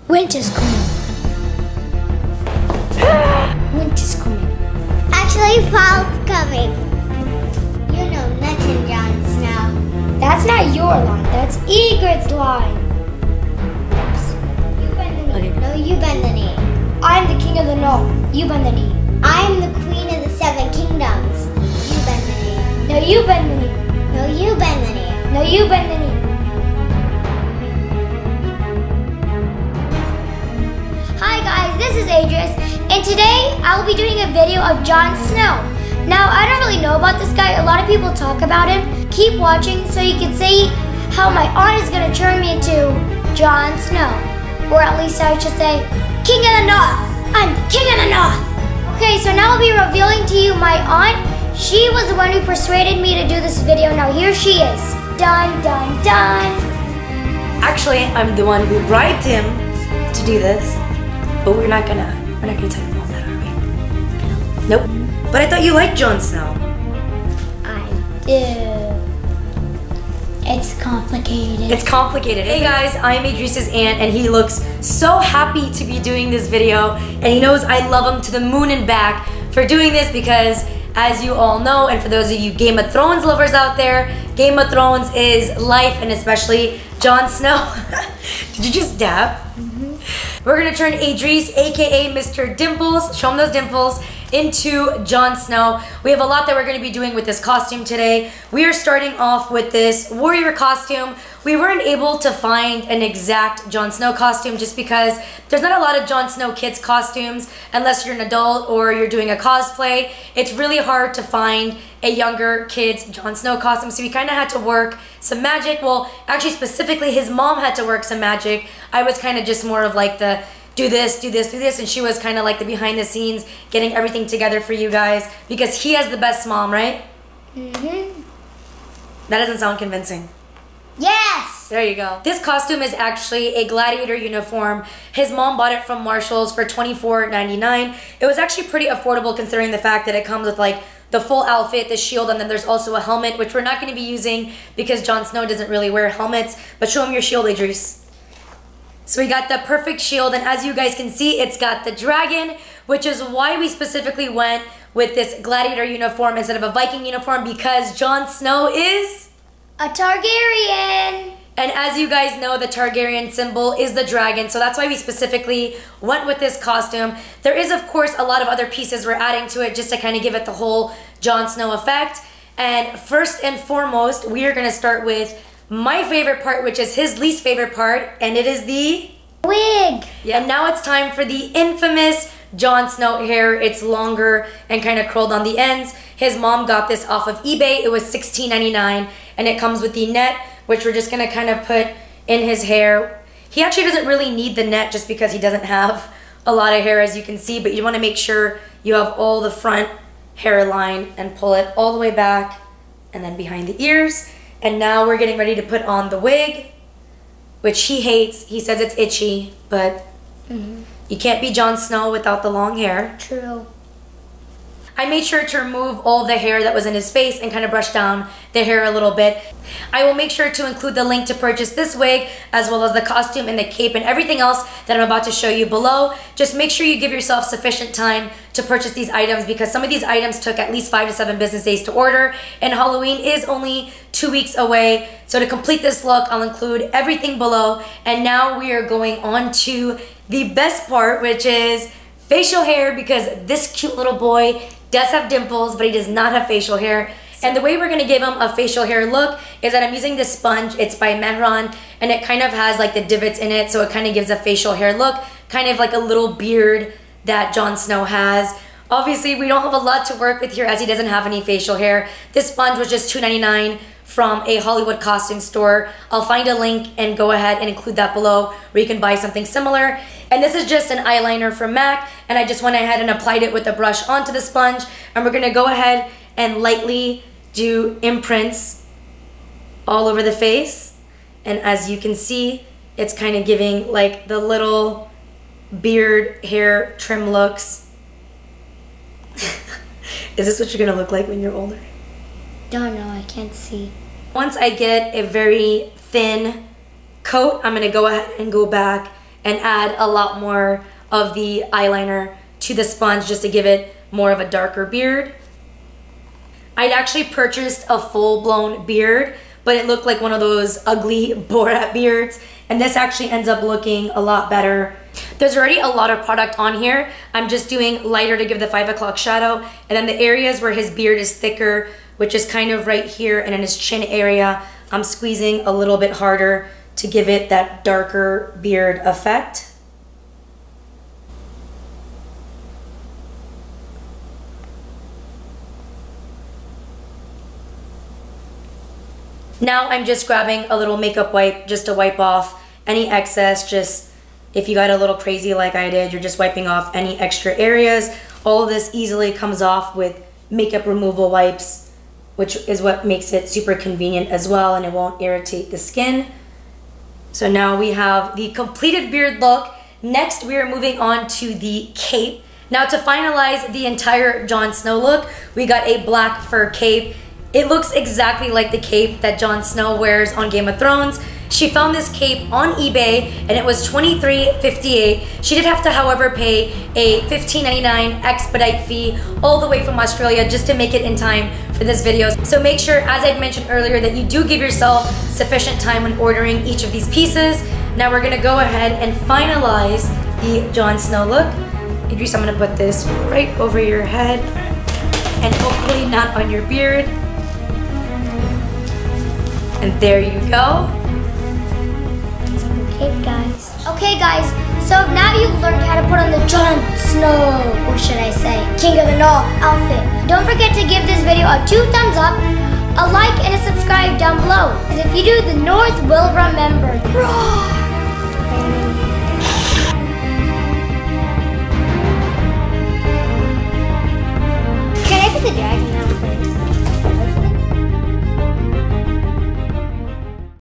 Winter's coming. Winter's coming. Actually, fall's coming. You know nothing, Jon Snow. That's not your line. That's Egret's line. You bend the knee. No, you bend the knee. I'm the king of the north. You bend the knee. I'm the queen of the 7 kingdoms. You bend the knee. No, you bend the knee. No, you bend the knee. No, you bend the knee. Hi guys, this is Adris, and today I will be doing a video of Jon Snow. Now, I don't really know about this guy. A lot of people talk about him. Keep watching so you can see how my aunt is going to turn me into Jon Snow. Or at least I should say, King of the North. I'm the King of the North. Okay, so now I'll be revealing to you my aunt. She was the one who persuaded me to do this video. Now here she is. Dun, dun, dun. Actually, I'm the one who bribed him to do this. But we're not gonna tell him all that, are we? Nope. But I thought you liked Jon Snow. I do. It's complicated. It's complicated. Hey guys, I'm Idris's aunt, and he looks so happy to be doing this video, and he knows I love him to the moon and back for doing this because, as you all know, and for those of you Game of Thrones lovers out there, Game of Thrones is life, and especially Jon Snow. Did you just dab? We're gonna turn Idris, aka Mr. Dimples, show him those dimples, into Jon Snow. We have a lot that we're gonna be doing with this costume today. We are starting off with this warrior costume. We weren't able to find an exact Jon Snow costume just because there's not a lot of Jon Snow kids costumes unless you're an adult or you're doing a cosplay. It's really hard to find a younger kid's Jon Snow costume, so we kind of had to work some magic. Well, actually specifically his mom had to work some magic. I was kind of just more of like the do this, do this, do this, and she was kind of like the behind the scenes getting everything together for you guys because he has the best mom, right? Mm-hmm. That doesn't sound convincing. Yes! There you go. This costume is actually a gladiator uniform. His mom bought it from Marshall's for $24.99. It was actually pretty affordable considering the fact that it comes with like the full outfit, the shield, and then there's also a helmet, which we're not going to be using because Jon Snow doesn't really wear helmets. But show him your shield, Idris. So we got the perfect shield, and as you guys can see, it's got the dragon, which is why we specifically went with this gladiator uniform instead of a Viking uniform, because Jon Snow is a Targaryen. And as you guys know, the Targaryen symbol is the dragon, so that's why we specifically went with this costume. There is, of course, a lot of other pieces we're adding to it just to kind of give it the whole Jon Snow effect. And first and foremost, we are going to start with my favorite part, which is his least favorite part, and it is the wig. Yeah. And now it's time for the infamous Jon Snow hair. It's longer and kind of curled on the ends. His mom got this off of eBay. It was $16.99, and it comes with the net, which we're just gonna kind of put in his hair. He actually doesn't really need the net just because he doesn't have a lot of hair, as you can see, but you wanna make sure you have all the front hairline and pull it all the way back and then behind the ears. And now we're getting ready to put on the wig, which he hates. He says it's itchy, but you can't be Jon Snow without the long hair. True. I made sure to remove all the hair that was in his face and kind of brush down the hair a little bit. I will make sure to include the link to purchase this wig, as well as the costume and the cape and everything else that I'm about to show you below. Just make sure you give yourself sufficient time to purchase these items because some of these items took at least 5 to 7 business days to order, and Halloween is only 2 weeks away. So to complete this look, I'll include everything below. And now we are going on to the best part, which is facial hair, because this cute little boy does have dimples, but he does not have facial hair. And the way we're gonna give him a facial hair look is that I'm using this sponge. It's by MEHRON, and it kind of has like the divots in it, so it kind of gives a facial hair look, kind of like a little beard that Jon Snow has. Obviously, we don't have a lot to work with here as he doesn't have any facial hair. This sponge was just $2.99 from a Hollywood costume store. I'll find a link and go ahead and include that below where you can buy something similar. And this is just an eyeliner from MAC, and I just went ahead and applied it with a brush onto the sponge. And we're gonna go ahead and lightly do imprints all over the face. And as you can see, it's kind of giving like the little beard hair trim looks. Is this what you're gonna look like when you're older? Don't know, I can't see. Once I get a very thin coat, I'm gonna go ahead and go back and add a lot more of the eyeliner to the sponge just to give it more of a darker beard. I'd actually purchased a full-blown beard, but it looked like one of those ugly Borat beards, and this actually ends up looking a lot better. There's already a lot of product on here. I'm just doing lighter to give the 5 o'clock shadow, and then the areas where his beard is thicker, which is kind of right here and in his chin area, I'm squeezing a little bit harder to give it that darker beard effect. Now I'm just grabbing a little makeup wipe just to wipe off any excess. Just if you got a little crazy like I did, you're just wiping off any extra areas. All of this easily comes off with makeup removal wipes, which is what makes it super convenient as well, and it won't irritate the skin. So now we have the completed beard look. Next, we are moving on to the cape. Now to finalize the entire Jon Snow look, we got a black fur cape. It looks exactly like the cape that Jon Snow wears on Game of Thrones. She found this cape on eBay and it was $23.58. She did have to, however, pay a $15.99 expedite fee all the way from Australia just to make it in time for this video. So make sure, as I mentioned earlier, that you do give yourself sufficient time when ordering each of these pieces. Now we're gonna go ahead and finalize the Jon Snow look. Idris, I'm gonna put this right over your head and hopefully not on your beard. And there you go. Okay guys, so now you've learned how to put on the Jon Snow, or should I say, King of the North outfit. Don't forget to give this video a 2 thumbs up, a like, and a subscribe down below. Because if you do, the North will remember. Roar!